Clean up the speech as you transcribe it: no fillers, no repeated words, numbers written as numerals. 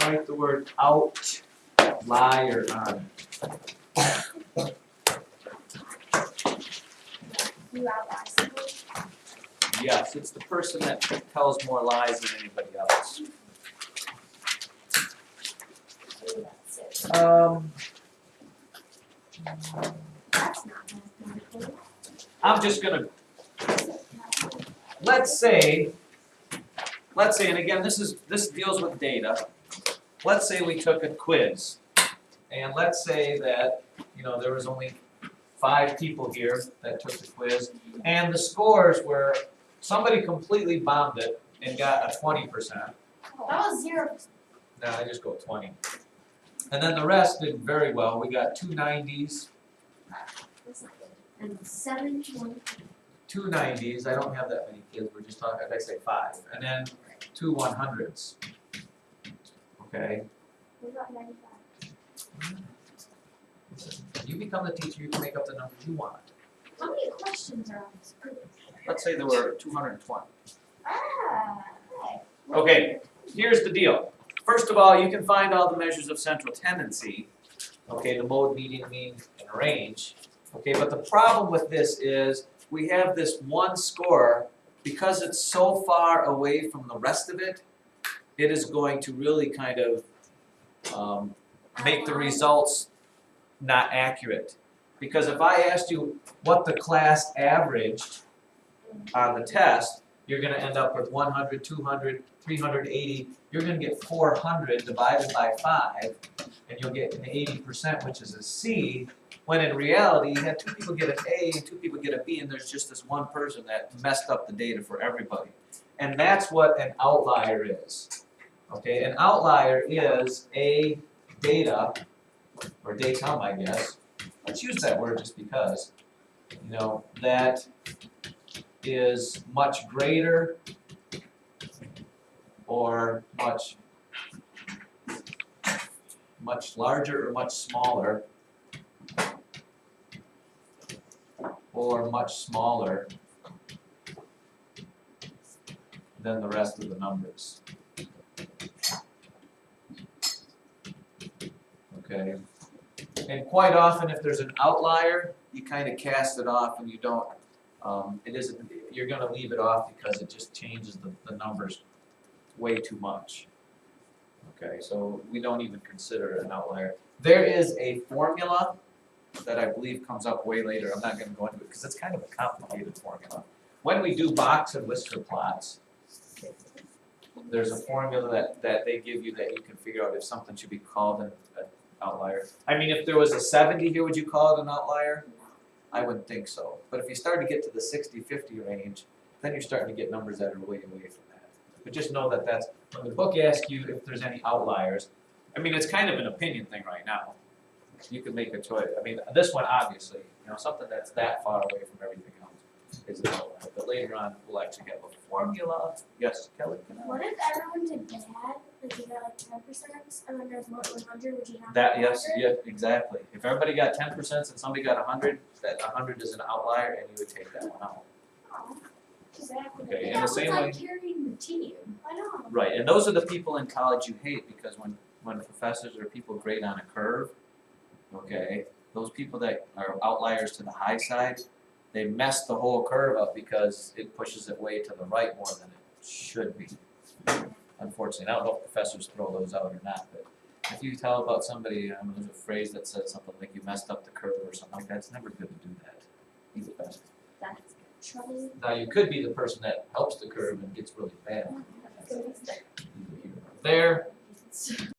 write the word outlier on it. You outlie someone? Yes, it's the person that tells more lies than anybody else. Maybe that's it. That's not mathematical. I'm just gonna, let's say, and again, this deals with data. Let's say we took a quiz, and let's say that, there was only 5 people here that took the quiz, and the scores were, somebody completely bombed it and got a 20%. That was 0%. No, I just go 20. And then the rest did very well. We got 2 90s, That's not good. And 7 1. 2 90s. I don't have that many kids. We're just talking, I say 5. And then 2 100s. Okay. What about 95? You become the teacher, you can make up the numbers you want. How many questions are on this quiz? Let's say there were 220. Okay. Okay, here's the deal. First of all, you can find all the measures of central tendency. Okay, the mode, median, mean, and range. Okay, but the problem with this is we have this one score, because it's so far away from the rest of it, it is going to really kind of make the results not accurate. Because if I asked you what the class averaged on the test, you're going to end up with 100, 200, 380. You're going to get 400 divided by 5, and you'll get an 80%, which is a C, when in reality you had 2 people get an A and 2 people get a B, and there's just this one person that messed up the data for everybody. And that's what an outlier is. Okay, an outlier is a data, or datum, I guess. Let's use that word just because, that is much greater or much larger or much smaller, or much smaller than the rest of the numbers. Okay, and quite often if there's an outlier, you kind of cast it off and you don't, you're going to leave it off because it just changes the numbers way too much. Okay, so we don't even consider it an outlier. There is a formula that I believe comes up way later. I'm not going to go into it because it's kind of a complicated formula. When we do box and whisker plots, there's a formula that they give you that you can figure out if something should be called an outlier. I mean, if there was a 70 here, would you call it an outlier? I wouldn't think so. But if you start to get to the 60-50 range, then you're starting to get numbers that are way away from that. But just know that that's, when the book asks you if there's any outliers, I mean, it's kind of an opinion thing right now. You can make a choice. I mean, this one obviously, something that's that far away from everything else is an outlier. But later on, we'll actually have a formula. Yes, Kelly? What if everyone did bad? Like you got like 10%, and then there's 100, would you have That, yes, 100? yeah, exactly. If everybody got 10% and somebody got 100, that 100 is an outlier and you would take that one out. Oh, exactly. Okay, in That the was same like way. carrying the team. I know. Right, and those are the people in college you hate because when professors or people grade on a curve, okay, those people that are outliers to the high side, they mess the whole curve up because it pushes it way to the right more than it should be. Unfortunately, I don't know if professors throw those out or not, but if you tell about somebody, there's a phrase that says something like you messed up the curve or something like that, it's never good to do that. He's the best. That's trouble. Now, you could be the person that helps the curve and gets really bad. Good. There.